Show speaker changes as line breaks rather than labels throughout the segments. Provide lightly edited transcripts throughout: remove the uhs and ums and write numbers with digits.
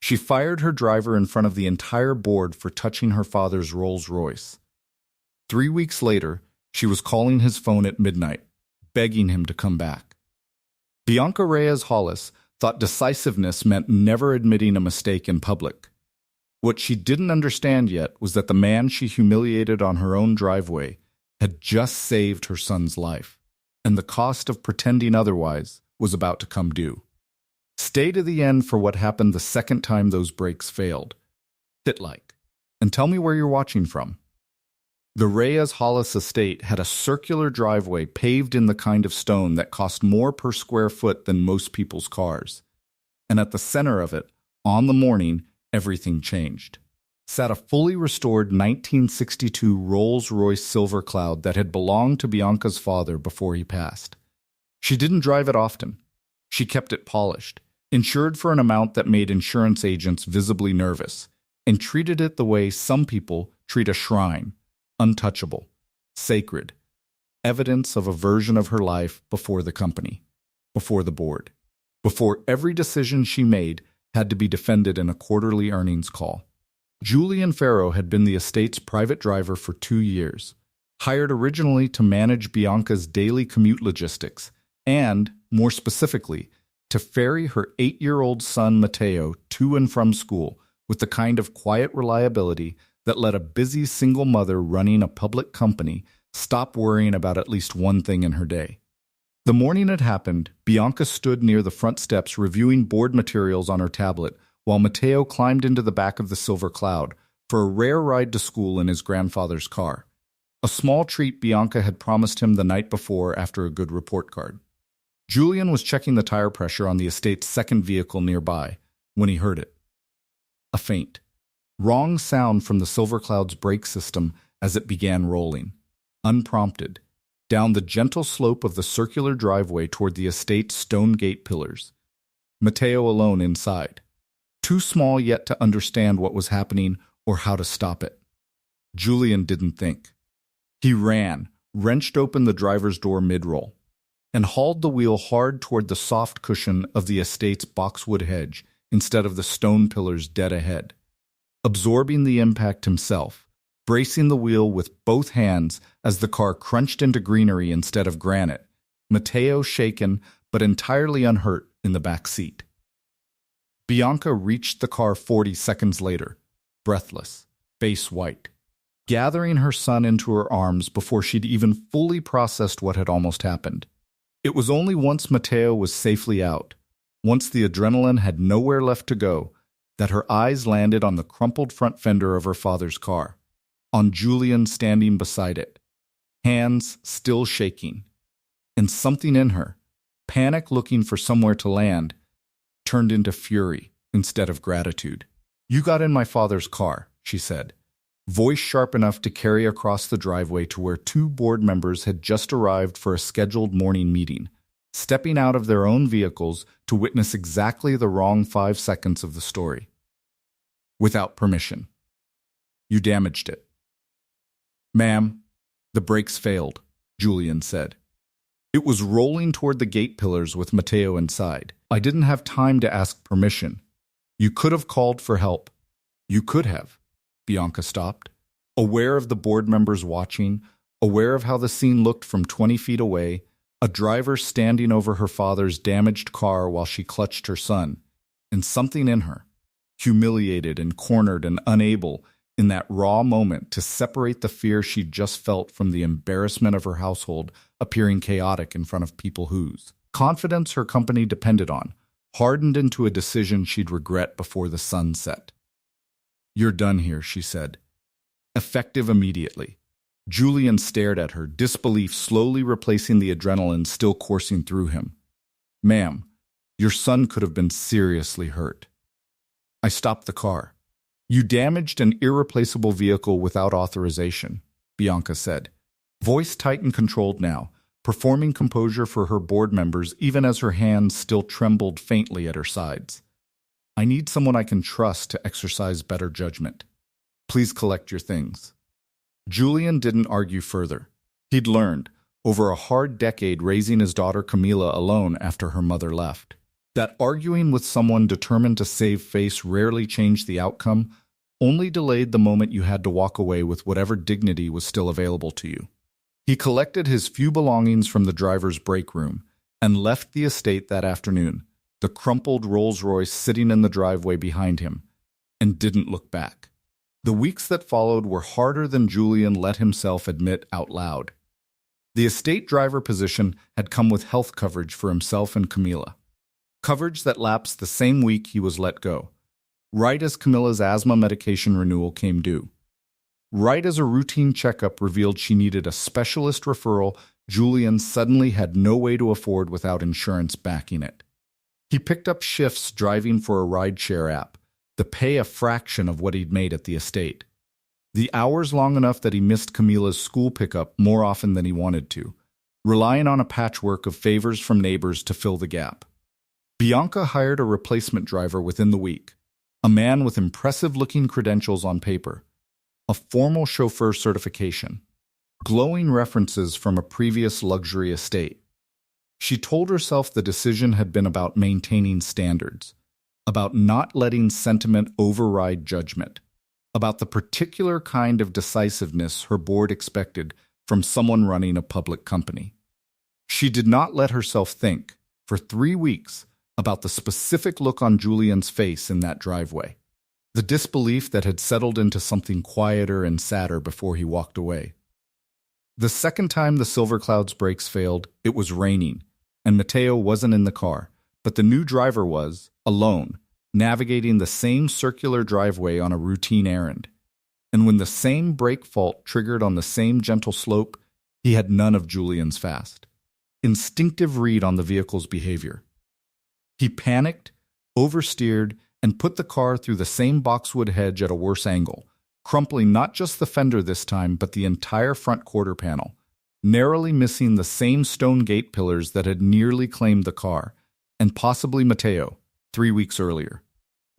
She fired her driver in front of the entire board for touching her father's Rolls-Royce. 3 weeks later, she was calling his phone at midnight, begging him to come back. Bianca Reyes Hollis thought decisiveness meant never admitting a mistake in public. What she didn't understand yet was that the man she humiliated on her own driveway had just saved her son's life, and the cost of pretending otherwise was about to come due. Stay to the end for what happened the second time those brakes failed. Hit like, and tell me where you're watching from. The Reyes Hollis estate had a circular driveway paved in the kind of stone that cost more per square foot than most people's cars. And at the center of it, on the morning, everything changed. Sat a fully restored 1962 Rolls-Royce Silver Cloud that had belonged to Bianca's father before he passed. She didn't drive it often. She kept it polished, insured for an amount that made insurance agents visibly nervous, and treated it the way some people treat a shrine: untouchable, sacred, evidence of a version of her life before the company, before the board, before every decision she made had to be defended in a quarterly earnings call. Julian Farrow had been the estate's private driver for 2 years, hired originally to manage Bianca's daily commute logistics and, more specifically, to ferry her 8-year-old son Mateo to and from school with the kind of quiet reliability that let a busy single mother running a public company stop worrying about at least one thing in her day. The morning it happened, Bianca stood near the front steps reviewing board materials on her tablet while Mateo climbed into the back of the Silver Cloud for a rare ride to school in his grandfather's car, a small treat Bianca had promised him the night before after a good report card. Julian was checking the tire pressure on the estate's second vehicle nearby when he heard it. A faint, wrong sound from the Silver Cloud's brake system as it began rolling, unprompted, down the gentle slope of the circular driveway toward the estate's stone gate pillars. Mateo alone inside, too small yet to understand what was happening or how to stop it. Julian didn't think. He ran, wrenched open the driver's door mid-roll, and hauled the wheel hard toward the soft cushion of the estate's boxwood hedge instead of the stone pillars dead ahead. Absorbing the impact himself, bracing the wheel with both hands as the car crunched into greenery instead of granite, Mateo shaken but entirely unhurt in the back seat. Bianca reached the car 40 seconds later, breathless, face white, gathering her son into her arms before she'd even fully processed what had almost happened. It was only once Mateo was safely out, once the adrenaline had nowhere left to go, that her eyes landed on the crumpled front fender of her father's car, on Julian standing beside it, hands still shaking. And something in her, panic looking for somewhere to land, turned into fury instead of gratitude. "You got in my father's car," she said, voice sharp enough to carry across the driveway to where 2 board members had just arrived for a scheduled morning meeting, stepping out of their own vehicles to witness exactly the wrong 5 seconds of the story. "Without permission. You damaged it." "Ma'am, the brakes failed," Julian said. "It was rolling toward the gate pillars with Mateo inside. I didn't have time to ask permission. You could have called for help." "You could have." Bianca stopped, aware of the board members watching, aware of how the scene looked from 20 feet away, a driver standing over her father's damaged car while she clutched her son, and something in her, humiliated and cornered and unable in that raw moment to separate the fear she'd just felt from the embarrassment of her household appearing chaotic in front of people whose confidence her company depended on, hardened into a decision she'd regret before the sun set. "You're done here," she said. Effective immediately. Julian stared at her, disbelief slowly replacing the adrenaline still coursing through him. "Ma'am, your son could have been seriously hurt." "I stopped the car." "You damaged an irreplaceable vehicle without authorization," Bianca said, voice tight and controlled now, performing composure for her board members even as her hands still trembled faintly at her sides. "I need someone I can trust to exercise better judgment. Please collect your things." Julian didn't argue further. He'd learned, over a hard decade raising his daughter Camila alone after her mother left, That arguing with someone determined to save face rarely changed the outcome, only delayed the moment you had to walk away with whatever dignity was still available to you. He collected his few belongings from the driver's break room and left the estate that afternoon, the crumpled Rolls-Royce sitting in the driveway behind him, and didn't look back. The weeks that followed were harder than Julian let himself admit out loud. The estate driver position had come with health coverage for himself and Camilla. Coverage that lapsed the same week he was let go, right as Camilla's asthma medication renewal came due. Right as a routine checkup revealed she needed a specialist referral, Julian suddenly had no way to afford without insurance backing it. He picked up shifts driving for a rideshare app, the pay a fraction of what he'd made at the estate. The hours long enough that he missed Camilla's school pickup more often than he wanted to, relying on a patchwork of favors from neighbors to fill the gap. Bianca hired a replacement driver within the week, a man with impressive-looking credentials on paper, a formal chauffeur certification, glowing references from a previous luxury estate. She told herself the decision had been about maintaining standards, about not letting sentiment override judgment, about the particular kind of decisiveness her board expected from someone running a public company. She did not let herself think, for 3 weeks, about the specific look on Julian's face in that driveway, the disbelief that had settled into something quieter and sadder before he walked away. The second time the Silver Cloud's brakes failed, it was raining, and Mateo wasn't in the car, but the new driver was, alone, navigating the same circular driveway on a routine errand. And when the same brake fault triggered on the same gentle slope, he had none of Julian's fast, instinctive read on the vehicle's behavior. He panicked, oversteered, and put the car through the same boxwood hedge at a worse angle, crumpling not just the fender this time but the entire front quarter panel, narrowly missing the same stone gate pillars that had nearly claimed the car, and possibly Mateo, 3 weeks earlier.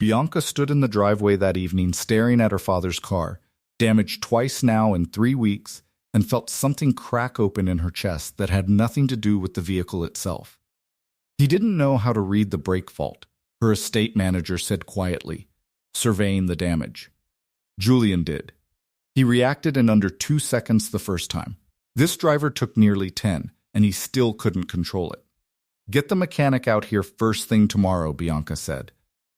Bianca stood in the driveway that evening staring at her father's car, damaged twice now in 3 weeks, and felt something crack open in her chest that had nothing to do with the vehicle itself. He didn't know how to read the brake fault, her estate manager said quietly, surveying the damage. Julian did. He reacted in under 2 seconds the first time. This driver took nearly 10, and he still couldn't control it. "Get the mechanic out here first thing tomorrow," Bianca said.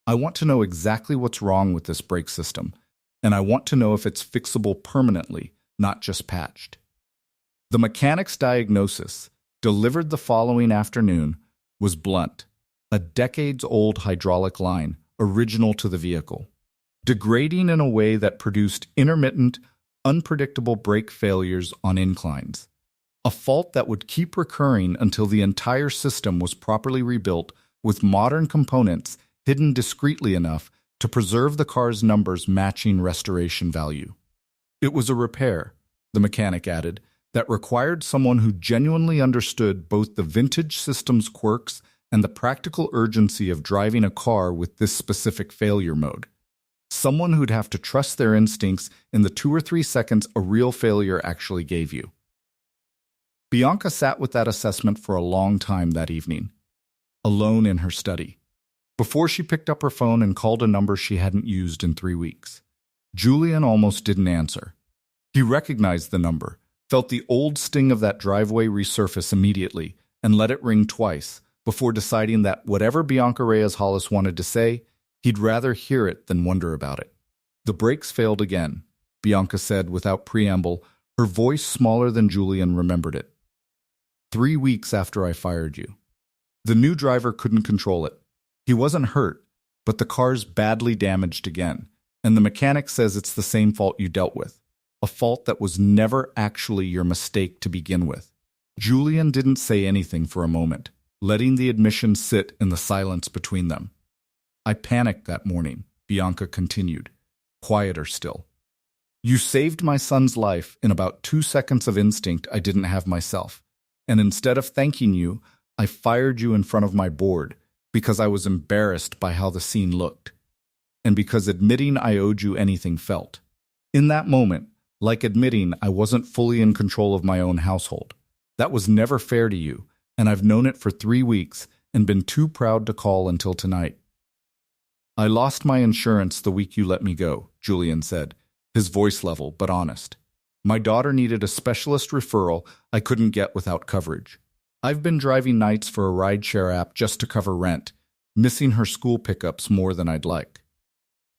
"I want to know exactly what's wrong with this brake system, and I want to know if it's fixable permanently, not just patched." The mechanic's diagnosis, delivered the following afternoon, was blunt: a decades-old hydraulic line, original to the vehicle, degrading in a way that produced intermittent, unpredictable brake failures on inclines. A fault that would keep recurring until the entire system was properly rebuilt with modern components hidden discreetly enough to preserve the car's numbers matching restoration value. It was a repair, the mechanic added, that required someone who genuinely understood both the vintage system's quirks and the practical urgency of driving a car with this specific failure mode. Someone who'd have to trust their instincts in the 2 or 3 seconds a real failure actually gave you. Bianca sat with that assessment for a long time that evening, alone in her study, before she picked up her phone and called a number she hadn't used in 3 weeks. Julian almost didn't answer. He recognized the number, felt the old sting of that driveway resurface immediately, and let it ring twice, before deciding that whatever Bianca Reyes-Hollis wanted to say, he'd rather hear it than wonder about it. "The brakes failed again," Bianca said without preamble, her voice smaller than Julian remembered it. 3 weeks after I fired you." The new driver couldn't control it. He wasn't hurt, but the car's badly damaged again, and the mechanic says it's the same fault you dealt with, a fault that was never actually your mistake to begin with. Julian didn't say anything for a moment, letting the admission sit in the silence between them. "I panicked that morning," Bianca continued, quieter still. "You saved my son's life in about 2 seconds of instinct I didn't have myself, and instead of thanking you, I fired you in front of my board because I was embarrassed by how the scene looked, and because admitting I owed you anything felt. In that moment, like admitting I wasn't fully in control of my own household. That was never fair to you, and I've known it for 3 weeks, and been too proud to call until tonight. I lost my insurance the week you let me go, Julian said, his voice level but honest. My daughter needed a specialist referral I couldn't get without coverage. I've been driving nights for a rideshare app just to cover rent, missing her school pickups more than I'd like.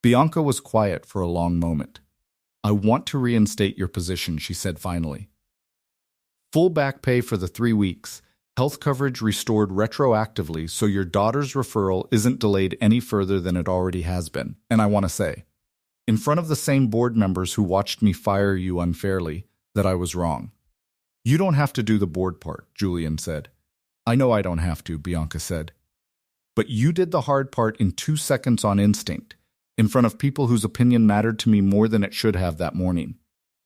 Bianca was quiet for a long moment. I want to reinstate your position, she said finally. Full back pay for the 3 weeks, health coverage restored retroactively so your daughter's referral isn't delayed any further than it already has been. And I want to say, in front of the same board members who watched me fire you unfairly, that I was wrong. You don't have to do the board part, Julian said. I know I don't have to, Bianca said. But you did the hard part in 2 seconds on instinct, in front of people whose opinion mattered to me more than it should have that morning.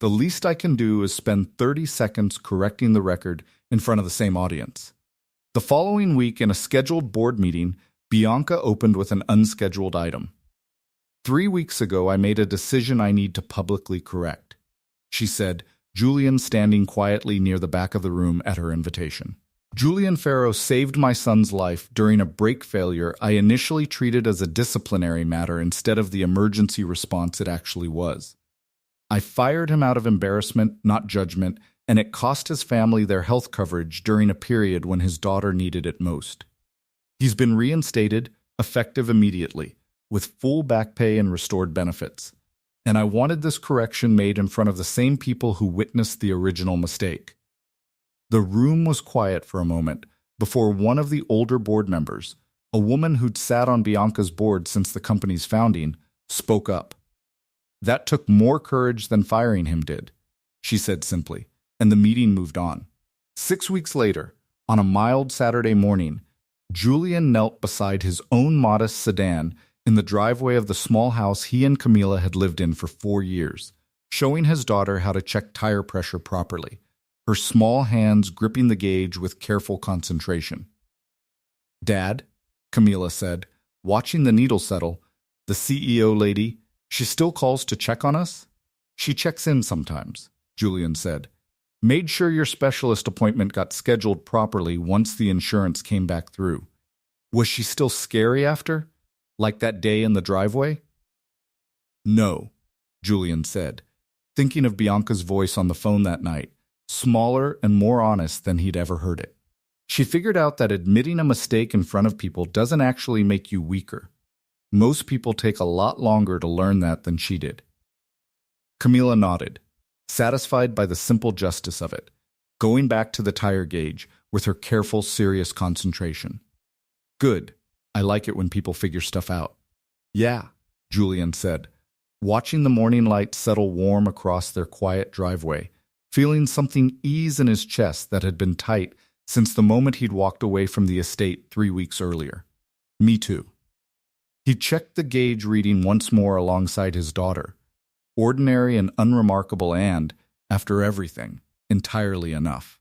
The least I can do is spend 30 seconds correcting the record in front of the same audience. The following week, in a scheduled board meeting, Bianca opened with an unscheduled item. 3 weeks ago, I made a decision I need to publicly correct, she said, Julian standing quietly near the back of the room at her invitation. Julian Farrow saved my son's life during a brake failure I initially treated as a disciplinary matter instead of the emergency response it actually was. I fired him out of embarrassment, not judgment, and it cost his family their health coverage during a period when his daughter needed it most. He's been reinstated, effective immediately, with full back pay and restored benefits. And I wanted this correction made in front of the same people who witnessed the original mistake. The room was quiet for a moment before one of the older board members, a woman who'd sat on Bianca's board since the company's founding, spoke up. That took more courage than firing him did, she said simply, and the meeting moved on. 6 weeks later, on a mild Saturday morning, Julian knelt beside his own modest sedan in the driveway of the small house he and Camila had lived in for 4 years, showing his daughter how to check tire pressure properly, her small hands gripping the gauge with careful concentration. Dad, Camila said, watching the needle settle, the CEO lady, she still calls to check on us? She checks in sometimes, Julian said. Made sure your specialist appointment got scheduled properly once the insurance came back through. Was she still scary after? Like that day in the driveway? No, Julian said, thinking of Bianca's voice on the phone that night, smaller and more honest than he'd ever heard it. She figured out that admitting a mistake in front of people doesn't actually make you weaker. Most people take a lot longer to learn that than she did. Camila nodded, satisfied by the simple justice of it, going back to the tire gauge with her careful, serious concentration. Good. I like it when people figure stuff out. Yeah, Julian said, watching the morning light settle warm across their quiet driveway, feeling something ease in his chest that had been tight since the moment he'd walked away from the estate 3 weeks earlier. Me too. He checked the gauge reading once more alongside his daughter. Ordinary and unremarkable and, after everything, entirely enough.